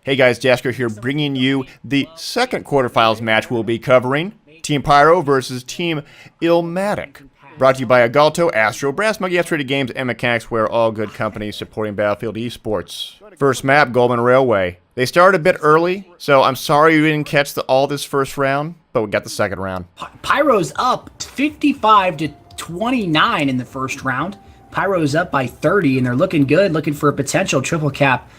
Hey guys, Jasker here bringing you the second quarterfinals match we'll be covering. Team Pyro versus Team Illmatic. Brought to you by Agalto, Astro, Brass Monkey, X-Rated Games, and Mechanics, where all good companies supporting Battlefield esports. First map, Goldman Railway. They started a bit early, so I'm sorry we didn't catch all this first round, but we got the second round. Pyro's up 55 to 29 in the first round. Pyro's up by 30, and they're looking good, looking for a potential triple cap.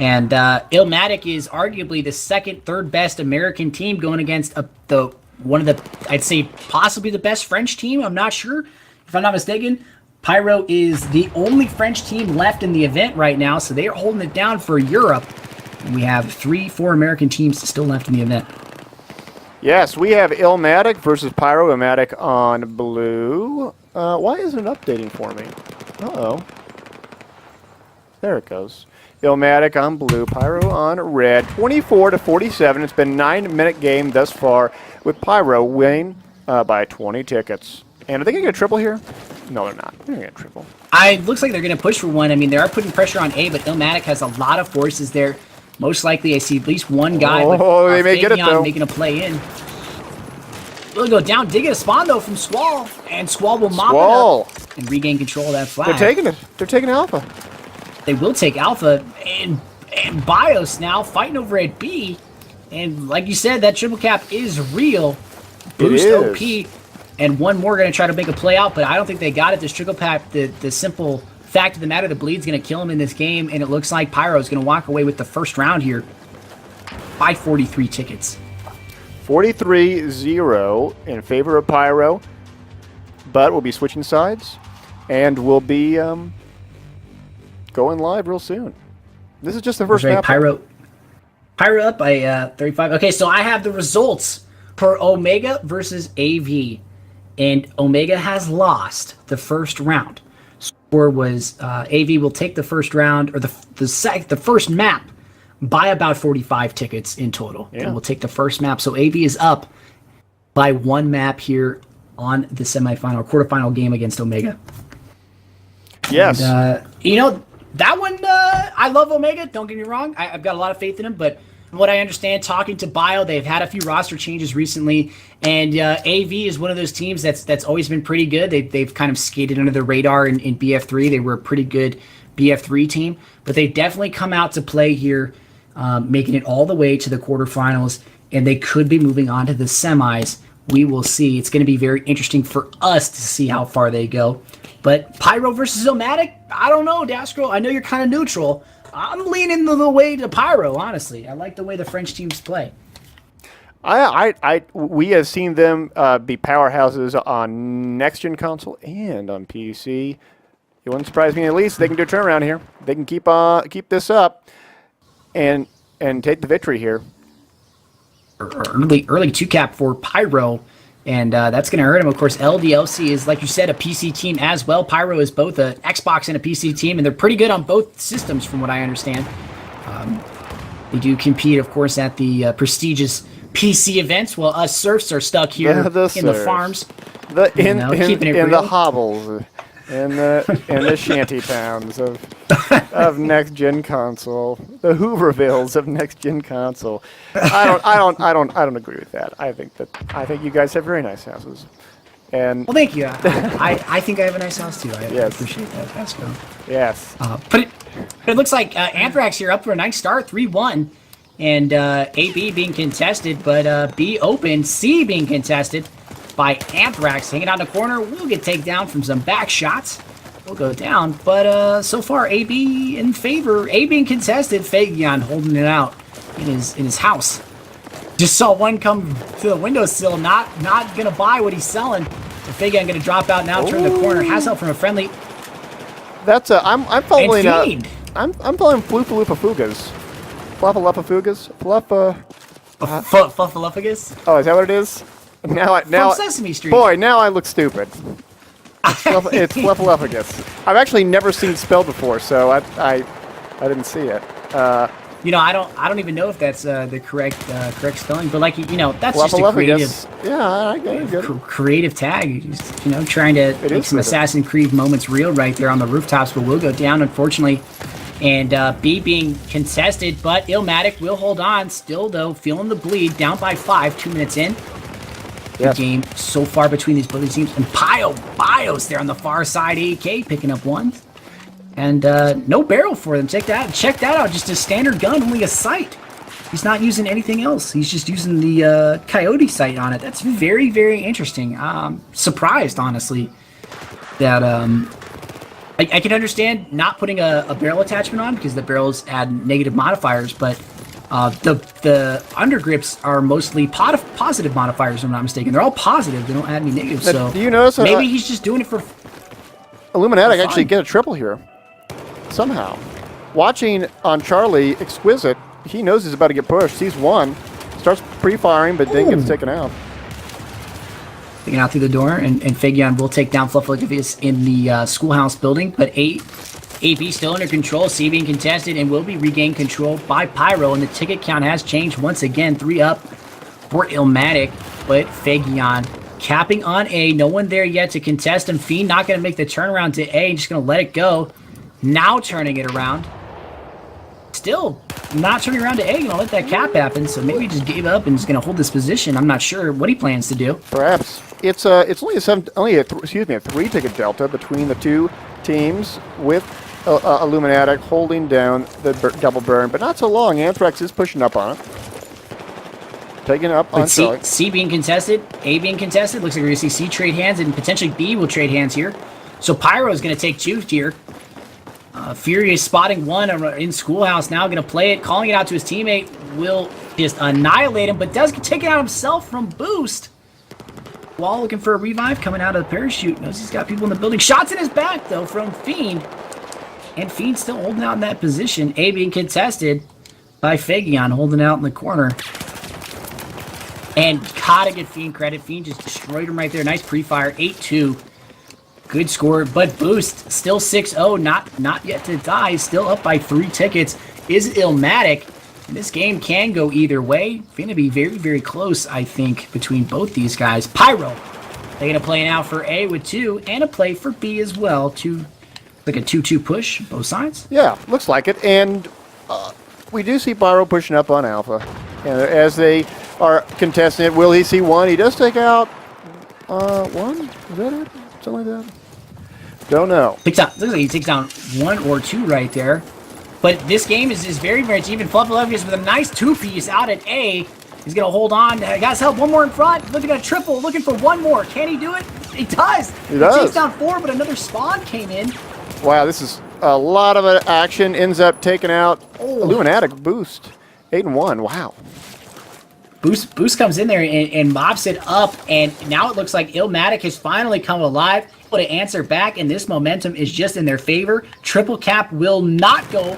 And Illmatic is arguably the second, third best American team going against one of the, I'd say, possibly the best French team. I'm not sure. If I'm not mistaken, Pyro is the only French team left in the event right now, so they are holding it down for Europe. And we have 3-4 American teams still left in the event. Yes, we have Illmatic versus Pyro. Illmatic on blue. Why isn't it updating for me? Uh-oh. There it goes. Illmatic on blue, Pyro on red. 24 to 47. It's been a 9-minute game thus far, with Pyro winning by 20 tickets. And are they going to get a triple here? No, they're not. They're going to get a triple. It looks like they're going to push for one. I mean, they are putting pressure on A, but Illmatic has a lot of forces there. Most likely, I see at least one guy with they may get it, though. Making a play in. They'll go down, dig a spawn, though, from Squall. And Squall will mop it up and regain control of that flag. They're taking it. They're taking Alpha. They will take Alpha, and BIOS now fighting over at B. And like you said, that triple cap is real. Boost OP. And one more going to try to make a play out, but I don't think they got it. This triple cap, the simple fact of the matter, the bleed's going to kill him in this game, and it looks like Pyro is going to walk away with the first round here by 43 tickets. 43-0 in favor of Pyro, but we'll be switching sides, and we'll be going live real soon. This is just the first map. Pyro up by 35. Okay, so I have the results per Omega versus AV, and Omega has lost the first round. Score was AV will take the first round, or the first map, by about 45 tickets in total. Yeah. And we'll take the first map. So AV is up by one map here on the quarterfinal game against Omega. Yes. And, that one, I love Omega, don't get me wrong. I've got a lot of faith in him, but from what I understand, talking to Bio, they've had a few roster changes recently, and AV is one of those teams that's always been pretty good. They've kind of skated under the radar in BF3. They were a pretty good BF3 team, but they definitely come out to play here, making it all the way to the quarterfinals, and they could be moving on to the semis. We will see. It's going to be very interesting for us to see how far they go. But Pyro versus Illmatic, I don't know, Daskro. I know you're kind of neutral. I'm leaning the way to Pyro, honestly. I like the way the French teams play. We have seen them be powerhouses on next-gen console and on PC. It wouldn't surprise me. At least they can do a turnaround here. They can keep this up and take the victory here. Early 2-cap for Pyro, and that's going to hurt him. Of course, LDLC is, like you said, a PC team as well. Pyro is both an Xbox and a PC team, and they're pretty good on both systems from what I understand. They do compete, of course, at the prestigious PC events, while us serfs are stuck here in the farms. In the hovels. In the shanty towns of next gen console, the Hoovervilles of next gen console. I don't agree with that. I think you guys have very nice houses. And well, thank you. I think I have a nice house too. I appreciate that, Pascal. Yes. But it looks like Anthrax here up for a nice start, 3-1, and AB being contested, but B open, C being contested by Anthrax, hanging out in the corner. We'll get taken down from some back shots. We'll go down, but so far AB in favor. A being contested, Fagion holding it out in his house. Just saw one come to the windowsill, not gonna buy what he's selling. And Fagion gonna drop out now, turn the corner, has help from a friendly. That's I'm following I'm following Floopaloopafugas. Fluffaluppafugas? Fluffaluppagus? Oh, is that what it is? Now from Sesame Street. Boy, now I look stupid. It's Fluffaluppagus. I've actually never seen it spelled before, so I didn't see it. I don't even know if that's the correct spelling, but that's just a creative. Yeah, I get it. Creative tag. Trying to make some Assassin's Creed moments real right there on the rooftops, but we'll go down. Unfortunately, And B being contested, but Illmatic will hold on. Still, though, feeling the bleed. Down by 5, 2 minutes in. Good game so far between these both teams. And Pyro's there on the far side. AK picking up one. And no barrel for them. Check that out. Just a standard gun, only a sight. He's not using anything else. He's just using the Coyote sight on it. That's very, very interesting. Surprised, honestly, that I can understand not putting a barrel attachment on because the barrels add negative modifiers, but the undergrips are mostly positive modifiers, if I'm not mistaken. They're all positive. They don't add any negatives. So do you notice maybe he's just doing it for Illmatic actually get a triple here somehow. Watching on Charlie Exquisite, he knows he's about to get pushed. Sees one, starts pre-firing, but then gets taken out. Taken out through the door, and Fagion will take down Fluffaligus in the schoolhouse building, but AB still under control, C being contested, and will be regained control by Pyro, and the ticket count has changed once again, 3 up for Illmatic, but Fagion capping on A, no one there yet to contest him. Fiend not going to make the turnaround to A, just going to let it go. Now turning it around. Still not turning around to A, going to let that cap happen, so maybe he just gave up and is going to hold this position. I'm not sure what he plans to do. Perhaps. It's only a 3-ticket delta between the two teams with Illmatic holding down the double burn, but not so long. Anthrax is pushing up on it. Taking up on C being contested, A being contested. Looks like we're going to see C trade hands, and potentially B will trade hands here. So Pyro is going to take 2 here. Furious spotting 1 in Schoolhouse now, going to play it, calling it out to his teammate. Will just annihilate him, but does take it out himself from Boost. Wall looking for a revive coming out of the parachute. Knows he's got people in the building. Shots in his back, though, from Fiend. And Fiend still holding out in that position. A being contested by Fagion, holding out in the corner. And gotta give Fiend credit. Fiend just destroyed him right there. Nice pre-fire. 8-2. Good score, but Boost still 6-0. Not yet to die. Still up by 3 tickets. Is Illmatic. This game can go either way. Going to be very, very close, I think, between both these guys. Pyro, they're going to play now for A with 2, and a play for B as well. Like a 2-2 push, both sides. Yeah, looks like it. And we do see Pyro pushing up on Alpha. And as they are contesting it, will he see 1? He does take out 1? Is that it? Something like that? Don't know. Looks like he takes down 1 or 2 right there. But this game is very much even. Fluffaligus with a nice 2-piece out at A. He's going to hold on. Guys, help. 1 more in front. Looking at a triple. Looking for 1 more. Can he do it? He does. He does. He takes down 4, but another spawn came in. Wow, this is a lot of action. Ends up taking out Illmatic Boost. 8-1. Wow. Boost comes in there and mops it up. And now it looks like Illmatic has finally come alive. Able to answer back, and this momentum is just in their favor. Triple cap will not go.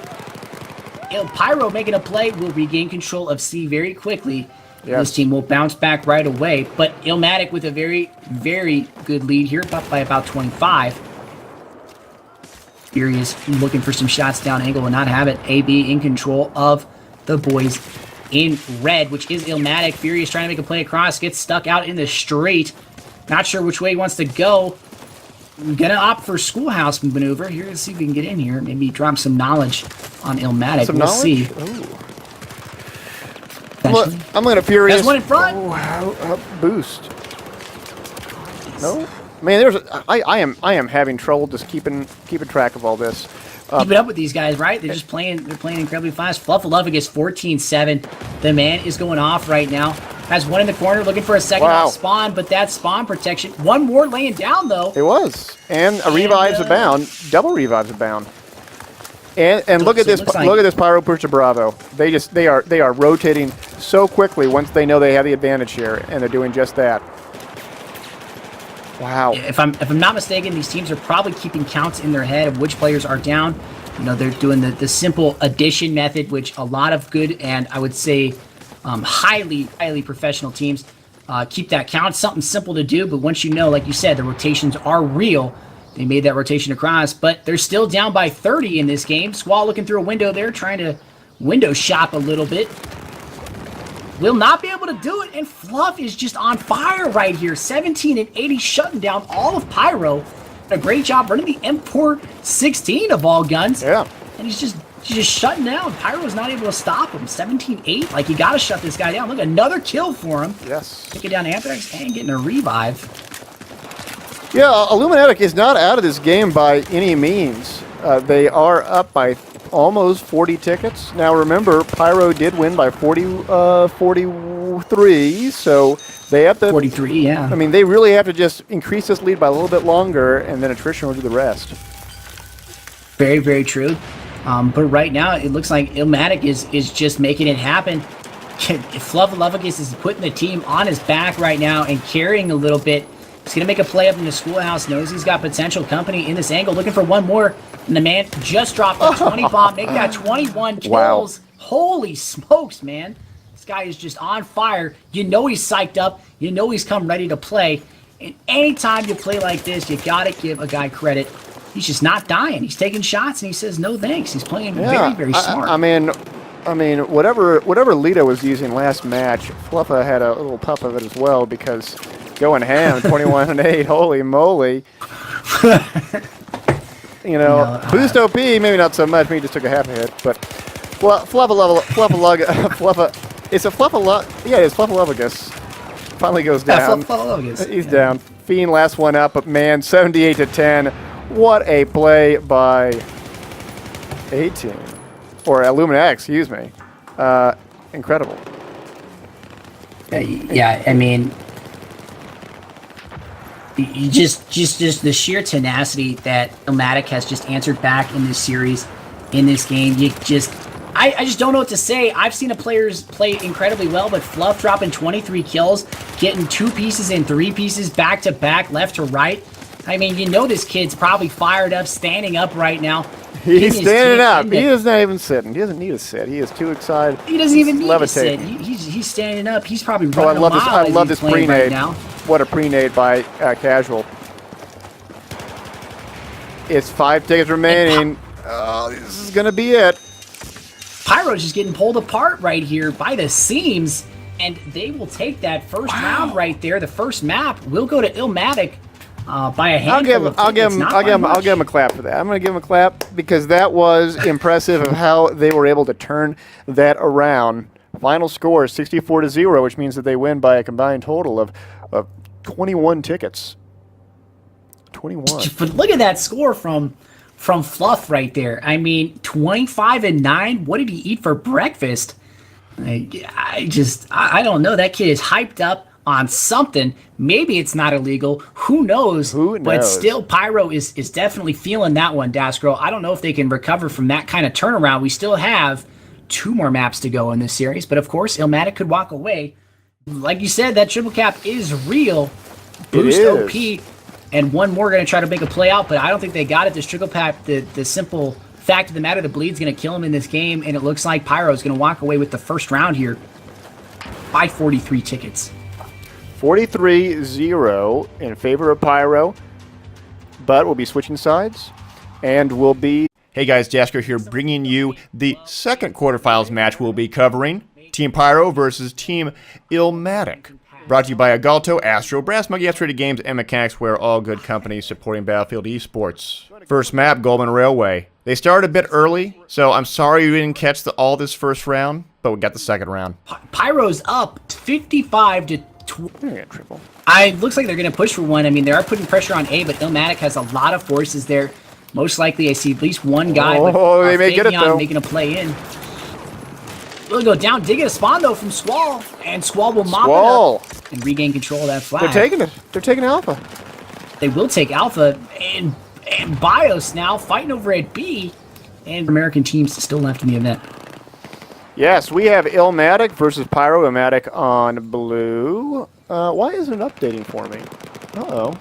Pyro making a play will regain control of C very quickly. Yes. This team will bounce back right away, but Illmatic with a very, very good lead here, up by about 25. Furious looking for some shots down angle, will not have it. AB in control of the boys in red, which is Illmatic. Furious trying to make a play across, gets stuck out in the straight. Not sure which way he wants to go. I'm gonna opt for Schoolhouse maneuver here. Let's see if we can get in here. Maybe drop some knowledge on Illmatic. We'll see. I'm gonna Furious. There's one in front. Boost. No, man. I am having trouble just keeping track of all this. Keep it up with these guys, right? They're just playing. They're playing incredibly fast. Fluffaligus 14-7. The man is going off right now. Has 1 in the corner, looking for a second spawn, but that's spawn protection. 1 more laying down, though. It was. And a revives abound. Double revives abound. And look at this. Look at this Pyro push to Bravo. They are rotating so quickly once they know they have the advantage here, and they're doing just that. Wow. If I'm not mistaken, these teams are probably keeping counts in their head of which players are down. You know, they're doing the simple addition method, which a lot of good and I would say highly professional teams keep that count. Something simple to do, but once you know, like you said, the rotations are real. They made that rotation across, but they're still down by 30 in this game. Squall looking through a window there, trying to window shop a little bit. Will not be able to do it, and Fluff is just on fire right here. 17 and 80, shutting down all of Pyro. A great job running the M4 16 of all guns. Yeah. And he's just He's just shutting down. Pyro's not able to stop him. 17-8. Like, you got to shut this guy down. Look, another kill for him. Yes. Taking down Anthrax and getting a revive. Yeah, Illmatic is not out of this game by any means. They are up by almost 40 tickets. Now remember, Pyro did win by 43, so they have to... 43, yeah. I mean, they really have to just increase this lead by a little bit longer, and then attrition will do the rest. Very, very true. But right now, it looks like Illmatic is just making it happen. Fluffaluffus is putting the team on his back right now and carrying a little bit. He's going to make a play up in the schoolhouse. Knows he's got potential company in this angle. Looking for one more. And the man just dropped a 20 bomb. Make that 21 kills. Wow. Holy smokes, man. This guy is just on fire. You know he's psyched up. You know he's come ready to play. And anytime you play like this, you got to give a guy credit. He's just not dying. He's taking shots, and he says no thanks. He's playing very, very smart. I mean, whatever Lito was using last match, Fluffa had a little puff of it as well because going ham, 21-8, holy moly. Boost OP, maybe not so much. Maybe he just took a half a hit, but Fluffa, it's a Fluffaluffus. Finally goes down. He's down. Fiend last one up, but man, 78-10. What a play by 18 or Illmatic, excuse me. Incredible. Yeah, I mean, you just the sheer tenacity that Illmatic has just answered back in this series, in this game. I just don't know what to say. I've seen the players play incredibly well, but Fluff dropping 23 kills, getting 2 pieces and 3 pieces back to back, left to right. I mean, you know this kid's probably fired up, standing up right now. He's standing up. He is not even sitting. He doesn't need to sit. He is too excited. He doesn't even need to sit. He's standing up. He's probably running a mile I love this pre-nade. Right now. What a pre-nade by Casual. It's 5 tickets remaining. This is going to be it. Pyro's just getting pulled apart right here by the seams, and they will take that first round right there. The first map will go to Illmatic. By a handful I'll give him a clap for that. I'm going to give him a clap because that was impressive of how they were able to turn that around. Final score 64-0, which means that they win by a combined total of 21 tickets. 21. But look at that score from Fluff right there. I mean, 25-9. What did he eat for breakfast? I don't know. That kid is hyped up on something. Maybe it's not illegal. Who knows? But still, Pyro is definitely feeling that one, Daskro. I don't know if they can recover from that kind of turnaround. We still have 2 more maps to go in this series, but of course, Illmatic could walk away. Like you said, that triple cap is real. Boost OP, and one more going to try to make a play out, but I don't think they got it. This triple cap, the simple fact of the matter, the bleed's going to kill him in this game, and it looks like Pyro is going to walk away with the first round here by 43 tickets. 43-0 in favor of Pyro, but we'll be switching sides, and we'll be... Hey guys, Jasker here, bringing you the second quarterfinals match we'll be covering. Team Pyro versus Team Illmatic. Brought to you by Agalto, Astro, Brass Monkey, X-Rated Games, and Mechanics, where all good companies supporting Battlefield esports. First map, Goldman Railway. They started a bit early, so I'm sorry you didn't catch all this first round, but we got the second round. Pyro's up 55-20. Triple. Looks like they're going to push for one. I mean, they are putting pressure on A, but Illmatic has a lot of forces there. Most likely, I see at least one guy. They may get it, though. Making a play in. We'll go down, digging a spawn, though, from Squall. And Squall will mop it up and regain control of that flag. They're taking it. They're taking Alpha. They will take Alpha. And Bios now fighting over at B. And American teams still left in the event. Yes, we have Illmatic versus Pyro. Illmatic on blue. Why isn't it updating for me? Uh-oh.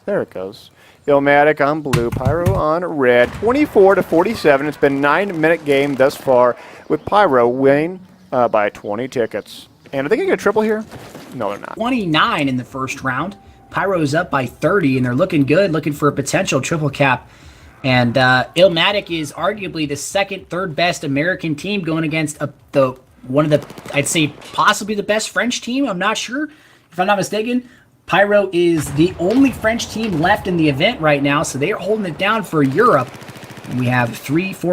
There it goes. Illmatic on blue, Pyro on red. 24-47. It's been a 9-minute game thus far with Pyro winning by 20 tickets. And are they going to get a triple here? No, they're not. 29 in the first round. Pyro's up by 30, and they're looking good, looking for a potential triple cap. And Illmatic is arguably the second, third best American team going against one of the, I'd say, possibly the best French team. I'm not sure, if I'm not mistaken. Pyro is the only French team left in the event right now, so they are holding it down for Europe. We have 3, 4.